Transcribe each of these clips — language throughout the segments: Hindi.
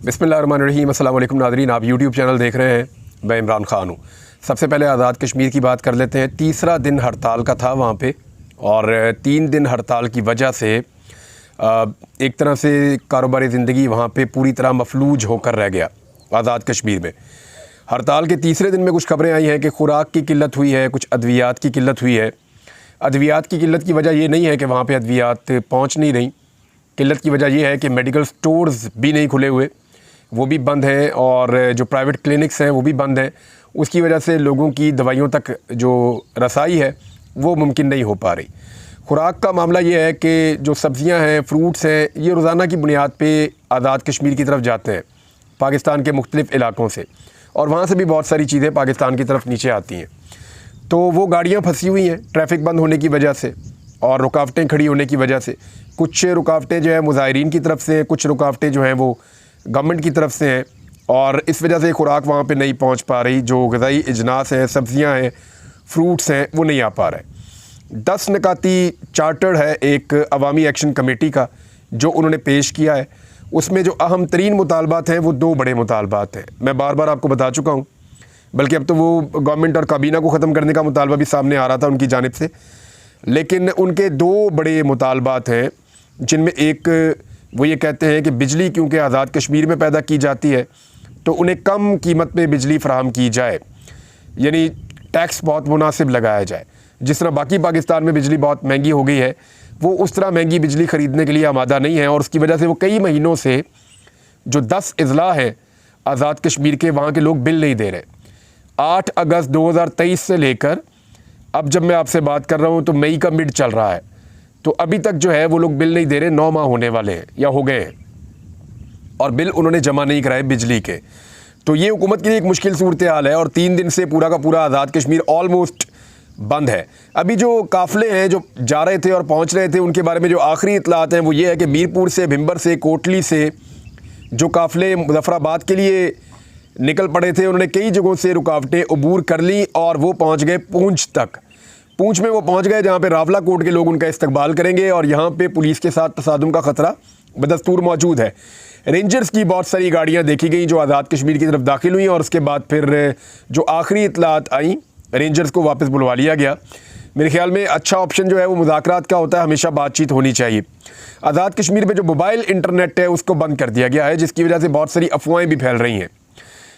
बिस्मिल्लाहिर्रहमानिर्रहीम। अस्सलाम वालेकुम नाज़रीन, आप यूट्यूब चैनल देख रहे हैं। मैं इमरान ख़ान हूँ। सबसे पहले आज़ाद कश्मीर की बात कर लेते हैं। तीसरा दिन हड़ताल का था वहाँ पे, और 3 दिन हड़ताल की वजह से एक तरह से कारोबारी ज़िंदगी वहाँ पे पूरी तरह मफलूज होकर रह गया आज़ाद कश्मीर में। हड़ताल के तीसरे दिन में कुछ खबरें आई हैं कि खुराक की किल्लत हुई है, कुछ अद्वियात की किल्लत हुई है। अद्वियात की किल्लत की वजह ये नहीं है कि वहाँ पे अद्वियात पहुँच नहीं रही। किल्लत की वजह यह है कि मेडिकल स्टोर्स भी नहीं खुले हुए, वो भी बंद हैं, और जो प्राइवेट क्लिनिक्स हैं वो भी बंद हैं। उसकी वजह से लोगों की दवाइयों तक जो रसाई है वो मुमकिन नहीं हो पा रही। खुराक का मामला ये है कि जो सब्ज़ियां हैं, फ्रूट्स हैं, ये रोज़ाना की बुनियाद पे आज़ाद कश्मीर की तरफ जाते हैं पाकिस्तान के मुख्तलिफ़ इलाक़ों से, और वहाँ से भी बहुत सारी चीज़ें पाकिस्तान की तरफ नीचे आती हैं। तो वो गाड़ियाँ फंसी हुई हैं ट्रैफिक बंद होने की वजह से और रुकावटें खड़ी होने की वजह से। कुछ रुकावटें जो है मुज़ाहिरीन की तरफ से, कुछ रुकावटें जो हैं वो गवर्नमेंट की तरफ से हैं, और इस वजह से खुराक वहाँ पे नहीं पहुँच पा रही। जो ग़िज़ाई इजनास है, सब्ज़ियाँ हैं, फ्रूट्स हैं, वो नहीं आ पा रहे। 10 निकाती चार्टर है एक अवामी एक्शन कमेटी का जो उन्होंने पेश किया है। उसमें जो अहम तरीन मुतालबात हैं वो 2 बड़े मुतालबात हैं। मैं बार बार आपको बता चुका हूँ, बल्कि अब तो वो गवर्नमेंट और काबीना को ख़त्म करने का मुतालबा भी सामने आ रहा था उनकी जानिब से। लेकिन उनके 2 बड़े मुतालबात हैं, जिनमें एक वो ये कहते हैं कि बिजली क्योंकि आज़ाद कश्मीर में पैदा की जाती है तो उन्हें कम कीमत पे बिजली फ़राहम की जाए, यानी टैक्स बहुत मुनासिब लगाया जाए। जिस तरह बाकी पाकिस्तान में बिजली बहुत महंगी हो गई है, वो उस तरह महंगी बिजली ख़रीदने के लिए आमादा नहीं है, और उसकी वजह से वो कई महीनों से जो 10 अज़ला हैं आज़ाद कश्मीर के, वहाँ के लोग बिल नहीं दे रहे। 8 अगस्त 2023 से लेकर अब जब मैं आपसे बात कर रहा हूँ तो मई का मिड चल रहा है, तो अभी तक जो है वो लोग बिल नहीं दे रहे। 9 माह होने वाले हैं या हो गए हैं, और बिल उन्होंने जमा नहीं कराए बिजली के। तो ये हुकूमत के लिए एक मुश्किल सूरत हाल है, और 3 दिन से पूरा का पूरा आज़ाद कश्मीर ऑलमोस्ट बंद है। अभी जो काफ़िले हैं जो जा रहे थे और पहुँच रहे थे, उनके बारे में जो आखिरी इतलात हैं वो ये है कि मीरपुर से, भिम्बर से, कोटली से जो काफ़िले मुज़फ़्फ़राबाद के लिए निकल पड़े थे, उन्होंने कई जगहों से रुकावटें अबूर कर ली और वो पहुँच गए पूंछ तक। पूंछ में वो पहुँच गए जहाँ पे रावला कोट के लोग उनका इस्तकबाल करेंगे, और यहाँ पे पुलिस के साथ तसादुम का ख़तरा बदस्तूर मौजूद है। रेंजर्स की बहुत सारी गाड़ियाँ देखी गई जो आज़ाद कश्मीर की तरफ दाखिल हुई, और उसके बाद फिर जो आखिरी इतलात आई, रेंजर्स को वापस बुलवा लिया गया। मेरे ख्याल में अच्छा ऑप्शन जो है वो मुज़ाकरात का होता है, हमेशा बातचीत होनी चाहिए। आज़ाद कश्मीर में जो मोबाइल इंटरनेट है उसको बंद कर दिया गया है, जिसकी वजह से बहुत सारी अफवाहें भी फैल रही हैं।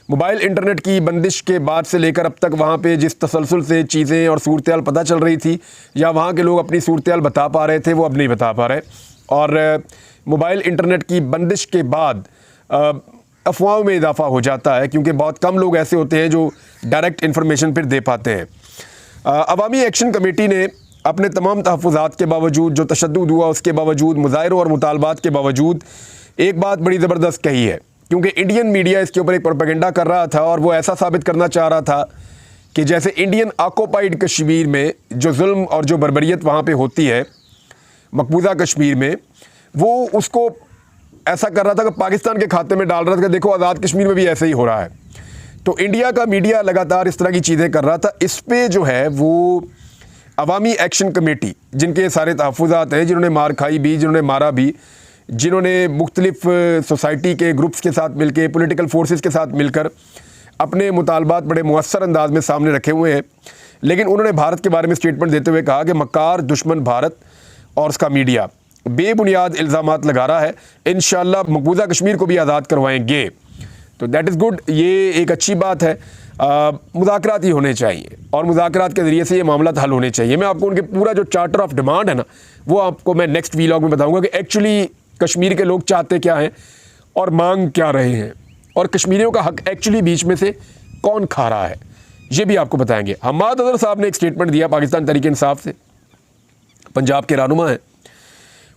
मोबाइल इंटरनेट की बंदिश के बाद से लेकर अब तक वहाँ पे जिस तसलसल से चीज़ें और सूरत हाल पता चल रही थी, या वहाँ के लोग अपनी सूरत हाल बता पा रहे थे, वो अब नहीं बता पा रहे। और मोबाइल इंटरनेट की बंदिश के बाद अफवाहों में इजाफा हो जाता है, क्योंकि बहुत कम लोग ऐसे होते हैं जो डायरेक्ट इन्फॉर्मेशन फिर दे पाते हैं। अवामी एक्शन कमेटी ने अपने तमाम तहफ़्फ़ुज़ात के बावजूद, जो तशद्दुद हुआ उसके बावजूद, मुज़ाहिरों और मुतालबात के बावजूद, एक बात बड़ी ज़बरदस्त कही है, क्योंकि इंडियन मीडिया इसके ऊपर एक प्रोपेगेंडा कर रहा था, और वो ऐसा साबित करना चाह रहा था कि जैसे इंडियन ऑक्युपाइड कश्मीर में जो जुल्म और जो बर्बरियत वहाँ पे होती है मकबूजा कश्मीर में, वो उसको ऐसा कर रहा था कि पाकिस्तान के खाते में डाल रहा था कि देखो आज़ाद कश्मीर में भी ऐसे ही हो रहा है। तो इंडिया का मीडिया लगातार इस तरह की चीज़ें कर रहा था। इस पे जो है वो अवामी एक्शन कमेटी, जिनके सारे तहफ़्फ़ुज़ात हैं, जिन्होंने मार खाई भी, जिन्होंने मारा भी, जिन्होंने मुख्तलिफ़ सोसाइटी के ग्रुप्स के साथ मिलकर, पॉलिटिकल फोर्सेस के साथ मिलकर अपने मुतालबात बड़े मुअस्सर अंदाज में सामने रखे हुए हैं, लेकिन उन्होंने भारत के बारे में स्टेटमेंट देते हुए कहा कि मक्कार दुश्मन भारत और उसका मीडिया बेबुनियाद इल्ज़ामात लगा रहा है, इंशाअल्लाह मकबूजा कश्मीर को भी आज़ाद करवाएंगे। तो दैट इज़ गुड, ये एक अच्छी बात है। मुज़ाकरात ही होने चाहिए, और मुज़ाकरात के ज़रिए से ये मामला हल होने चाहिए। मैं आपको उनके पूरा जो चार्टर ऑफ डिमांड है ना, वो आपको मैं नेक्स्ट वीलॉग में बताऊँगा कि एक्चुअली कश्मीर के लोग चाहते क्या हैं और मांग क्या रहे हैं, और कश्मीरियों का हक एक्चुअली बीच में से कौन खा रहा है, ये भी आपको बताएंगे। हम्माद अज़हर साहब ने एक स्टेटमेंट दिया पाकिस्तान तहरीक इंसाफ से, पंजाब के रहनुमा हैं।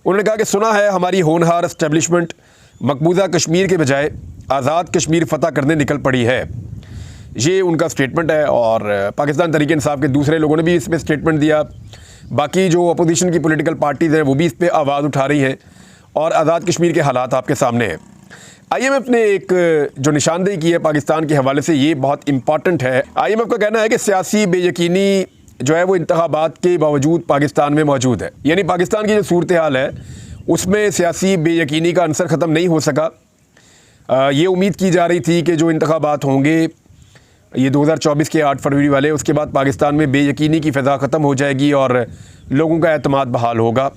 उन्होंने कहा कि सुना है हमारी होनहार एस्टेब्लिशमेंट मकबूजा कश्मीर के बजाय आज़ाद कश्मीर फ़तह करने निकल पड़ी है। ये उनका स्टेटमेंट है, और पाकिस्तान तहरीक इंसाफ के दूसरे लोगों ने भी इस पर स्टेटमेंट दिया। बाकी जो अपोजिशन की पॉलिटिकल पार्टीज़ हैं वो भी इस पर आवाज़ उठा रही हैं, और आज़ाद कश्मीर के हालात आपके सामने हैं। IMF ने एक जो निशानदेही की है पाकिस्तान के हवाले से, ये बहुत इंपॉर्टेंट है। IMF का कहना है कि सियासी बेयकीनी जो है वो इंतखाबात के बावजूद पाकिस्तान में मौजूद है, यानी पाकिस्तान की जो सूरत हाल है उसमें सियासी बेयकीनी का अंसर ख़त्म नहीं हो सका। ये उम्मीद की जा रही थी कि जो इंतखाबात होंगे ये 2024 के 8 फरवरी वाले, उसके बाद पाकिस्तान में बेयकीनी की फ़िज़ा ख़त्म हो जाएगी और लोगों का एतमाद बहाल होगा।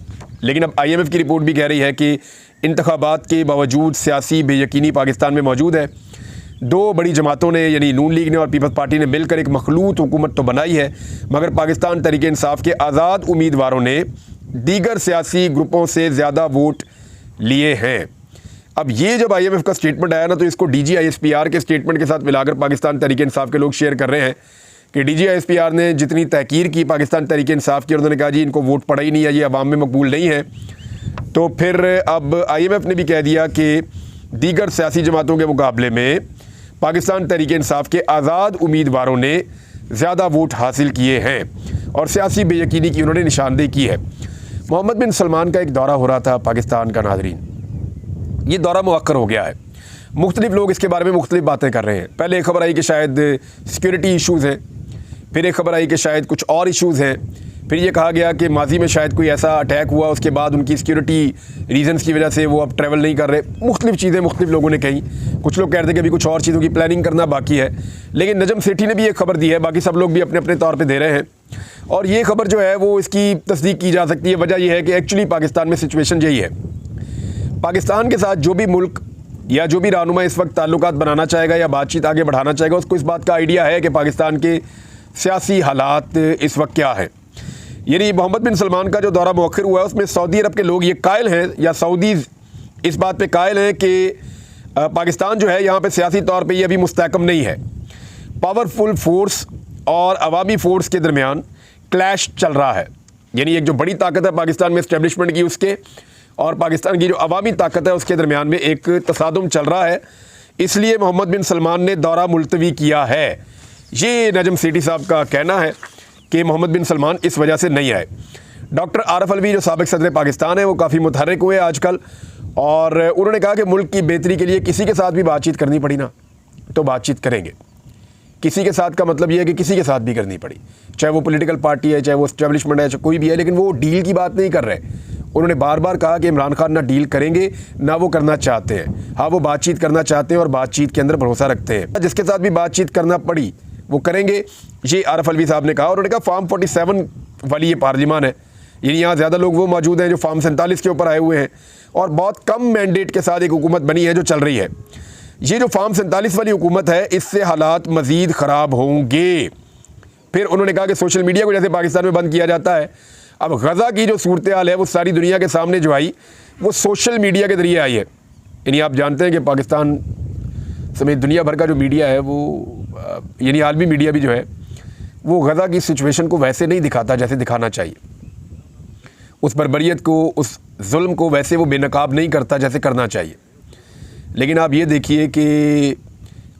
लेकिन अब IMF की रिपोर्ट भी कह रही है कि इंतखाबात के बावजूद सियासी बेयकीनी पाकिस्तान में मौजूद है। दो बड़ी जमातों ने यानी नून लीग ने और पीपल्स पार्टी ने मिलकर एक मखलूत हुकूमत तो बनाई है, मगर पाकिस्तान तहरीक इंसाफ के आज़ाद उम्मीदवारों ने दीगर सियासी ग्रुपों से ज़्यादा वोट लिए हैं। अब ये जब IMF का स्टेटमेंट आया ना, तो इसको DGISPR के स्टेटमेंट के साथ मिलाकर पाकिस्तान तहरीक इंसाफ के लोग शेयर कर रहे हैं कि DGISPR ने जितनी तहकीर की पाकिस्तान तहरीक इंसाफ की, उन्होंने कहा जी इनको वोट पड़ा ही नहीं है, ये अवाम में मकबूल नहीं है। तो फिर अब IMF ने भी कह दिया कि दीगर सियासी जमातों के मुकाबले में पाकिस्तान तहरीक इंसाफ के आज़ाद उम्मीदवारों ने ज़्यादा वोट हासिल किए हैं और सियासी बेयकीनी की उन्होंने निशानदेही की है। मोहम्मद बिन सलमान का एक दौरा हो रहा था पाकिस्तान का, नाज़रीन, ये दौरा मुअक्कर हो गया है। मुख्तलिफ लोग इसके बारे में मुख्तलिफ बातें कर रहे हैं। पहले एक खबर आई कि शायद सिक्योरिटी इशूज़ हैं, फिर एक खबर आई कि शायद कुछ और इशूज़ हैं, फिर ये कहा गया कि माजी में शायद कोई ऐसा अटैक हुआ, उसके बाद उनकी सिक्योरिटी रीजंस की वजह से वो अब ट्रैवल नहीं कर रहे। मुख्तलिफ चीज़ें मुख्तलिफ लोगों ने कही। कुछ लोग कह रहे थे कि अभी कुछ और चीज़ों की प्लानिंग करना बाकी है, लेकिन नजम सेठी ने भी एक खबर दी है, बाकी सब लोग भी अपने अपने तौर पर दे रहे हैं। और ये खबर जो है वो इसकी तस्दीक की जा सकती है। वजह यह है कि एक्चुअली पाकिस्तान में सिचुएशन यही है। पाकिस्तान के साथ जो भी मुल्क या जो भी रहनुमा इस वक्त ताल्लुकात बनाना चाहेगा या बातचीत आगे बढ़ाना चाहेगा, उसको इस बात का आइडिया है कि पाकिस्तान के सियासी हालात इस वक्त क्या है। यानी मोहम्मद बिन सलमान का जो दौरा मुअक्खर हुआ है, उसमें सऊदी अरब के लोग ये कायल हैं या सऊदीज़ इस बात पे कायल हैं कि पाकिस्तान जो है यहाँ पे सियासी तौर पे ये अभी मुस्तहकम नहीं है। पावरफुल फोर्स और अवामी फोर्स के दरमियान क्लैश चल रहा है। यानी एक जो बड़ी ताकत है पाकिस्तान में इस्टेब्लिशमेंट की, उसके और पाकिस्तान की जो अवामी ताकत है उसके दरमियान में एक तसादुम चल रहा है। इसलिए मोहम्मद बिन सलमान ने दौरा मुलतवी किया है। ये नजम सेठी साहब का कहना है कि मोहम्मद बिन सलमान इस वजह से नहीं आए। डॉक्टर आरिफ अलवी जो साबिक सदर पाकिस्तान है, वो काफ़ी मुतहर्रिक हुए आजकल, और उन्होंने कहा कि मुल्क की बेहतरी के लिए किसी के साथ भी बातचीत करनी पड़ी ना तो बातचीत करेंगे। किसी के साथ का मतलब ये है कि किसी के साथ भी करनी पड़ी, चाहे वो पॉलिटिकल पार्टी है, चाहे वो इस्टेब्लिशमेंट है, चाहे कोई भी है, लेकिन वो डील की बात नहीं कर रहे। उन्होंने बार बार कहा कि इमरान खान ना डील करेंगे ना वो करना चाहते हैं। हाँ, वो बातचीत करना चाहते हैं और बातचीत के अंदर भरोसा रखते हैं। जिसके साथ भी बातचीत करना पड़ी वो करेंगे, ये आरिफ अलवी साहब ने कहा। और उन्होंने कहा फार्म 47 वाली ये पार्लियामान है, यानी यहाँ ज़्यादा लोग वो मौजूद हैं जो फार्म 47 के ऊपर आए हुए हैं, और बहुत कम मैंडेट के साथ एक हुकूमत बनी है जो चल रही है। ये जो फार्म 47 वाली हुकूमत है, इससे हालात मज़ीद ख़राब होंगे। फिर उन्होंने कहा कि सोशल मीडिया को जैसे पाकिस्तान में बंद किया जाता है, अब गज़ा की जो सूरत हाल है वो सारी दुनिया के सामने जो आई वो सोशल मीडिया के ज़रिए आई है। यानी आप जानते हैं कि पाकिस्तान समेत दुनिया भर का जो मीडिया है वो यानी आलमी मीडिया भी जो है वो गज़ा की सिचुएशन को वैसे नहीं दिखाता जैसे दिखाना चाहिए। उस बर्बरियत को, उस जुल्म को वैसे वो बेनकाब नहीं करता जैसे करना चाहिए। लेकिन आप ये देखिए कि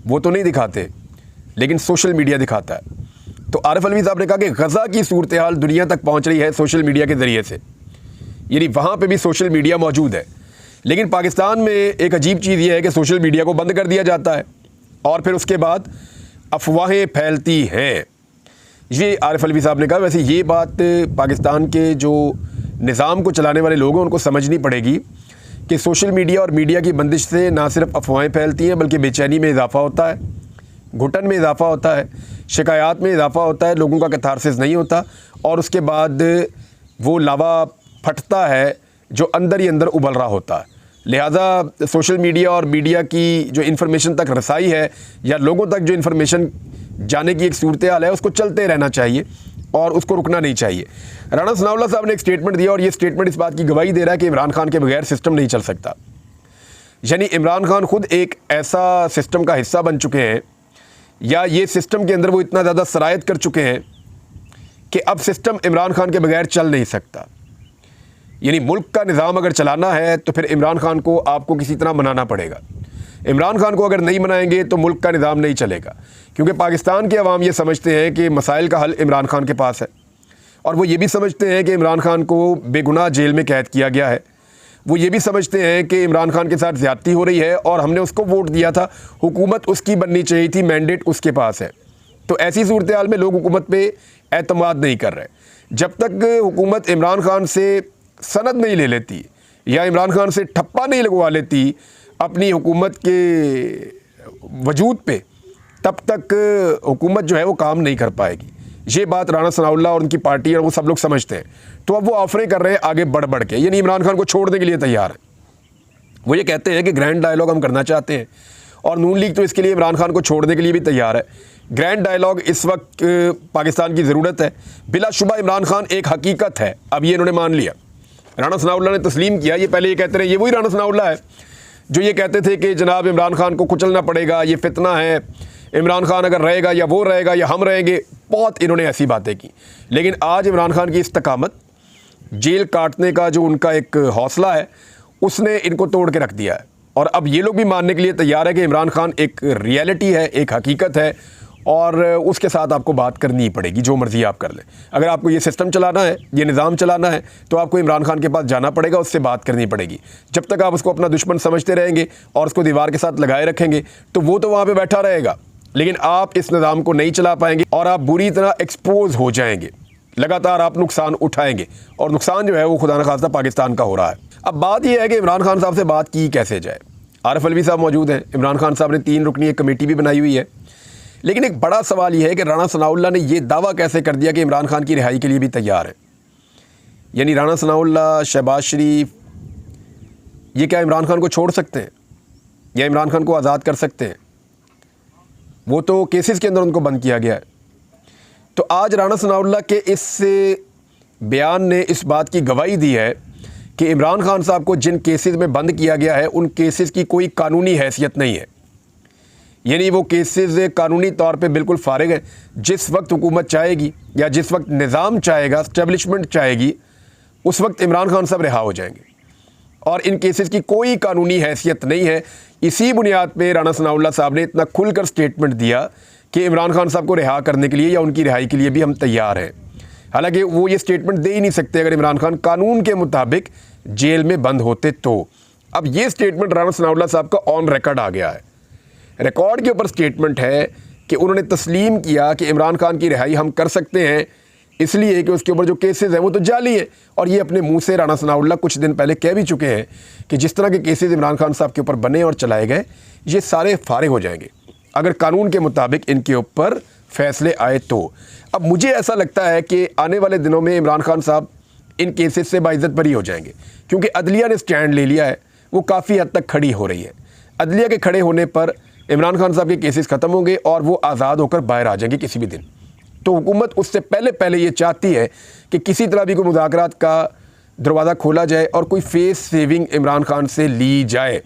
वो तो नहीं दिखाते, लेकिन सोशल मीडिया दिखाता है। तो आरिफ अलवी साहब ने कहा कि गज़ा की सूरत हाल दुनिया तक पहुंच रही है सोशल मीडिया के ज़रिए से, यानी वहाँ पे भी सोशल मीडिया मौजूद है। लेकिन पाकिस्तान में एक अजीब चीज़ ये है कि सोशल मीडिया को बंद कर दिया जाता है और फिर उसके बाद अफवाहें फैलती हैं। ये आरिफ अलवी साहब ने कहा। वैसे ये बात पाकिस्तान के जो निज़ाम को चलाने वाले लोग हैं उनको समझनी पड़ेगी कि सोशल मीडिया और मीडिया की बंदिश से ना सिर्फ अफवाहें फैलती हैं बल्कि बेचैनी में इजाफ़ा होता है, घुटन में इजाफ़ा होता है, शिकायत में इजाफ़ा होता है, लोगों का कैथारसिस नहीं होता, और उसके बाद वो लावा फटता है जो अंदर ही अंदर उबल रहा होता है। लिहाजा सोशल मीडिया और मीडिया की जो इन्फॉर्मेशन तक रसाई है या लोगों तक जो इन्फॉर्मेशन जाने की एक सूरत हाल है, उसको चलते रहना चाहिए और उसको रुकना नहीं चाहिए। राणा सनाउल्लाह साहब ने एक स्टेटमेंट दिया और ये स्टेटमेंट इस बात की गवाही दे रहा है कि इमरान खान के बगैर सिस्टम नहीं चल सकता। यानी इमरान खान खुद एक ऐसा सिस्टम का हिस्सा बन चुके हैं या ये सिस्टम के अंदर वो इतना ज़्यादा सरायत कर चुके हैं कि अब सिस्टम इमरान खान के बगैर चल नहीं सकता। यानी मुल्क का निज़ाम अगर चलाना है तो फिर इमरान खान को आपको किसी तरह मनाना पड़ेगा। इमरान खान को अगर नहीं मनाएंगे तो मुल्क का निज़ाम नहीं चलेगा, क्योंकि पाकिस्तान के अवाम ये समझते हैं कि मसाइल का हल इमरान खान के पास है, और वो ये भी समझते हैं कि इमरान खान को बेगुनाह जेल में कैद किया गया है। वो ये भी समझते हैं कि इमरान खान के साथ ज़्यादती हो रही है और हमने उसको वोट दिया था, हुकूमत उसकी बननी चाहिए थी, मैंडेट उसके पास है। तो ऐसी सूरत हाल में लोग हुकूमत पे एतमाद नहीं कर रहे। जब तक हुकूमत इमरान खान से सनद नहीं ले लेती या इमरान खान से ठप्पा नहीं लगवा लेती अपनी हुकूमत के वजूद पे, तब तक हुकूमत जो है वो काम नहीं कर पाएगी। ये बात राणा सनाउल्लाह और उनकी पार्टी और वो सब लोग समझते हैं। तो अब वो ऑफरें कर रहे हैं आगे बढ़ बढ़ के, यानी इमरान खान को छोड़ने के लिए तैयार है। वो ये कहते हैं कि ग्रैंड डायलॉग हम करना चाहते हैं, और नून लीग तो इसके लिए इमरान खान को छोड़ने के लिए भी तैयार है। ग्रैंड डायलॉग इस वक्त पाकिस्तान की ज़रूरत है। बिलाशुबा इमरान खान एक हकीकत है, अब ये इन्होंने मान लिया। राणा सनाउल्लाह ने तस्लीम किया। ये पहले ये कहते रहे, ये वही राणा सनाउल्लाह है जो ये कहते थे कि जनाब इमरान खान को कुचलना पड़ेगा, ये फितना है, इमरान खान अगर रहेगा या वो रहेगा या हम रहेंगे। बहुत इन्होंने ऐसी बातें की। लेकिन आज इमरान खान की इस्तकामत, जेल काटने का जो उनका एक हौसला है, उसने इनको तोड़ के रख दिया है। और अब ये लोग भी मानने के लिए तैयार है कि इमरान खान एक रियलिटी है, एक हकीकत है, और उसके साथ आपको बात करनी ही पड़ेगी, जो मर्ज़ी आप कर लें। अगर आपको ये सिस्टम चलाना है, ये निज़ाम चलाना है, तो आपको इमरान खान के पास जाना पड़ेगा, उससे बात करनी पड़ेगी। जब तक आप उसको अपना दुश्मन समझते रहेंगे और उसको दीवार के साथ लगाए रखेंगे, तो वो तो वहाँ पर बैठा रहेगा, लेकिन आप इस निज़ाम को नहीं चला पाएंगे और आप बुरी तरह एक्सपोज हो जाएंगे। लगातार आप नुकसान उठाएंगे, और नुकसान जो है वो खुदा न खास्ता पाकिस्तान का हो रहा है। अब बात यह है कि इमरान खान साहब से बात की कैसे जाए। आरिफ अलवी साहब मौजूद हैं। इमरान खान साहब ने 3 रुकनी एक कमेटी भी बनाई हुई है। लेकिन एक बड़ा सवाल यह है कि राणा सनाउल्लाह ने यह दावा कैसे कर दिया कि इमरान खान की रिहाई के लिए भी तैयार है। यानी राणा सनाउल्लाह, शहबाज शरीफ, ये क्या इमरान खान को छोड़ सकते हैं या इमरान खान को आज़ाद कर सकते हैं? वो तो केसेस के अंदर उनको बंद किया गया है। तो आज राणा सनाउल्लाह के इस बयान ने इस बात की गवाही दी है कि इमरान खान साहब को जिन केसेस में बंद किया गया है, उन केसेस की कोई कानूनी हैसियत नहीं है। यानी वो केसेस कानूनी तौर पे बिल्कुल फारिग हैं। जिस वक्त हुकूमत चाहेगी या जिस वक्त निज़ाम चाहेगा, स्टेबलिशमेंट चाहेगी, उस वक्त इमरान खान साहब रिहा हो जाएंगे, और इन केसेस की कोई कानूनी हैसियत नहीं है। इसी बुनियाद पे राणा सनाउल्लाह साहब ने इतना खुलकर स्टेटमेंट दिया कि इमरान खान साहब को रिहा करने के लिए या उनकी रिहाई के लिए भी हम तैयार हैं। हालांकि वो ये स्टेटमेंट दे ही नहीं सकते अगर इमरान खान कानून के मुताबिक जेल में बंद होते तो। अब ये स्टेटमेंट राणा सनाउल्लाह साहब का ऑन रिकॉर्ड आ गया है। रिकॉर्ड के ऊपर स्टेटमेंट है कि उन्होंने तस्लीम किया कि इमरान खान की रिहाई हम कर सकते हैं, इसलिए कि उसके ऊपर जो केसेस हैं वो तो जाली है। और ये अपने मुंह से राणा सनाउल्लाह कुछ दिन पहले कह भी चुके हैं कि जिस तरह के केसेस इमरान खान साहब के ऊपर बने और चलाए गए, ये सारे फारिग हो जाएंगे अगर कानून के मुताबिक इनके ऊपर फैसले आए तो। अब मुझे ऐसा लगता है कि आने वाले दिनों में इमरान खान साहब इन केसेस से बाइज्जत बरी हो जाएंगे, क्योंकि अदलिया ने स्टैंड ले लिया है, वो काफ़ी हद तक खड़ी हो रही है। अदलिया के खड़े होने पर इमरान खान साहब के केसेस ख़त्म होंगे और वो आज़ाद होकर बाहर आ जाएंगे किसी भी दिन। तो हुकूमत उससे पहले ये चाहती है कि किसी तरह भी कोई मुज़ाकरात का दरवाज़ा खोला जाए और कोई फेस सेविंग इमरान खान से ली जाए।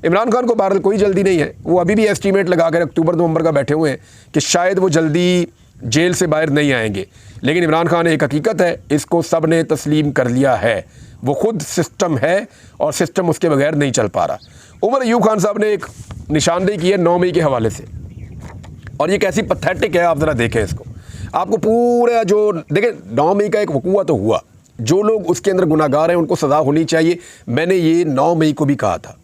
इमरान खान को बहरहाल कोई जल्दी नहीं है, वो अभी भी एस्टीमेट लगा कर अक्टूबर नवंबर का बैठे हुए हैं कि शायद वो जल्दी जेल से बाहर नहीं आएंगे। लेकिन इमरान खान एक हकीकत है, इसको सब ने तस्लीम कर लिया है। वो खुद सिस्टम है और सिस्टम उसके बगैर नहीं चल पा रहा। उमर अयूब खान साहब ने एक निशानदेही की है 9 मई के हवाले से, और ये कैसी पैथेटिक है, आप ज़रा देखें इसको। आपको पूरा जो देखें, 9 मई का एक वकूआ तो हुआ, जो लोग उसके अंदर गुनाहगार हैं उनको सज़ा होनी चाहिए। मैंने ये 9 मई को भी कहा था,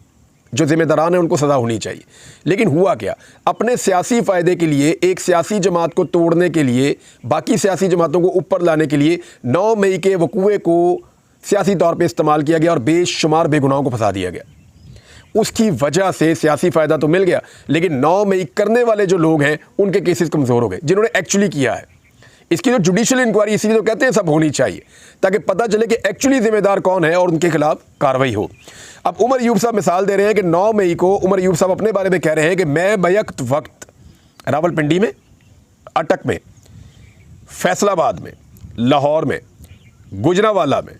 जो ज़िम्मेदारान हैं उनको सज़ा होनी चाहिए। लेकिन हुआ क्या, अपने सियासी फ़ायदे के लिए, एक सियासी जमात को तोड़ने के लिए, बाकी सियासी जमातों को ऊपर लाने के लिए 9 मई के वकूए को सियासी तौर पे इस्तेमाल किया गया और बेशुमार बेगुनाहों को फंसा दिया गया। उसकी वजह से सियासी फ़ायदा तो मिल गया, लेकिन 9 मई करने वाले जो लोग हैं उनके केसेस कमज़ोर हो गए, जिन्होंने एक्चुअली किया है। इसकी जो जुडिशल इंक्वायरी, इसीलिए तो कहते हैं सब होनी चाहिए, ताकि पता चले कि एक्चुअली जिम्मेदार कौन है और उनके खिलाफ कार्रवाई हो। अब उमर अयूब साहब मिसाल दे रहे हैं कि 9 मई को उमर अयूब साहब अपने बारे में कह रहे हैं कि मैं बैक वक्त रावलपिंडी में, अटक में, फैसलाबाद में, लाहौर में, गुजरांवाला में,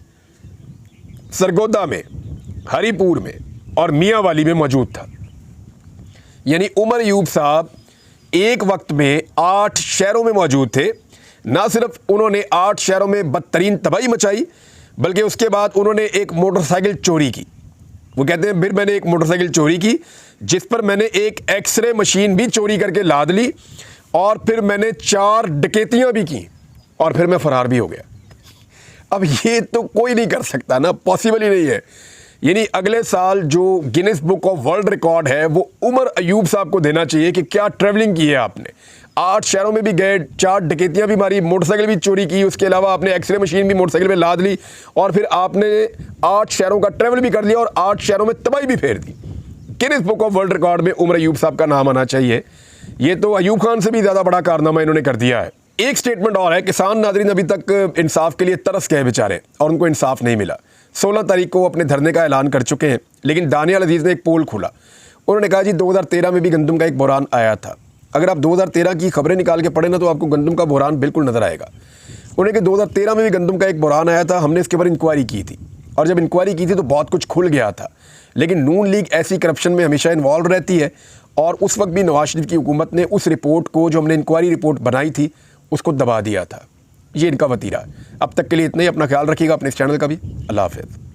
सरगोदा में, हरीपुर में और मियांवाली में मौजूद था। यानी उमर अयूब साहब एक वक्त में 8 शहरों में मौजूद थे। ना सिर्फ उन्होंने 8 शहरों में बदतरीन तबाही मचाई, बल्कि उसके बाद उन्होंने एक मोटरसाइकिल चोरी की। वो कहते हैं फिर मैंने एक मोटरसाइकिल चोरी की, जिस पर मैंने एक एक्सरे मशीन भी चोरी करके लाद ली, और फिर मैंने 4 डकैतियां भी की, और फिर मैं फरार भी हो गया। अब ये तो कोई नहीं कर सकता ना, पॉसिबल ही नहीं है। यानी अगले साल जो Guinness book of world record है वो उमर अयूब साहब को देना चाहिए कि क्या ट्रैवलिंग की है आपने। 8 शहरों में भी गए, 4 डकैतियां भी मारी, मोटरसाइकिल भी चोरी की, उसके अलावा आपने एक्सरे मशीन भी मोटरसाइकिल में लाद ली, और फिर आपने 8 शहरों का ट्रैवल भी कर लिया और 8 शहरों में तबाही भी फेर दी। Guinness book of world record में उमर अयूब साहब का नाम आना चाहिए। ये तो अयूब खान से भी ज़्यादा बड़ा कारनामा इन्होंने कर दिया है। एक स्टेटमेंट और है, किसान नाज़रीन अभी तक इंसाफ के लिए तरस गए बेचारे और उनको इंसाफ नहीं मिला। 16 तारीख को अपने धरने का ऐलान कर चुके हैं, लेकिन दानियाल अजीज़ ने एक पोल खोला। उन्होंने कहा जी 2013 में भी गंदम का एक बहरान आया था। अगर आप 2013 की खबरें निकाल के पढ़े ना तो आपको गंदम का बहरान बिल्कुल नज़र आएगा। उन्होंने कि 2013 में भी गंदम का एक बहरान आया था, हमने इसके ऊपर इंक्वायरी की थी और जब इंक्वायरी की थी तो बहुत कुछ खुल गया था। लेकिन नून लीग ऐसी करप्शन में हमेशा इन्वॉल्व रहती है और उस वक्त भी नवाज शरीफ की हुकूमत ने उस रिपोर्ट को, जो हमने इंक्वायरी रिपोर्ट बनाई थी, उसको दबा दिया था। ये इनका वतीरा है। अब तक के लिए इतना ही। अपना ख्याल रखिएगा, अपने इस चैनल का भी। अल्लाह हाफ़िज़।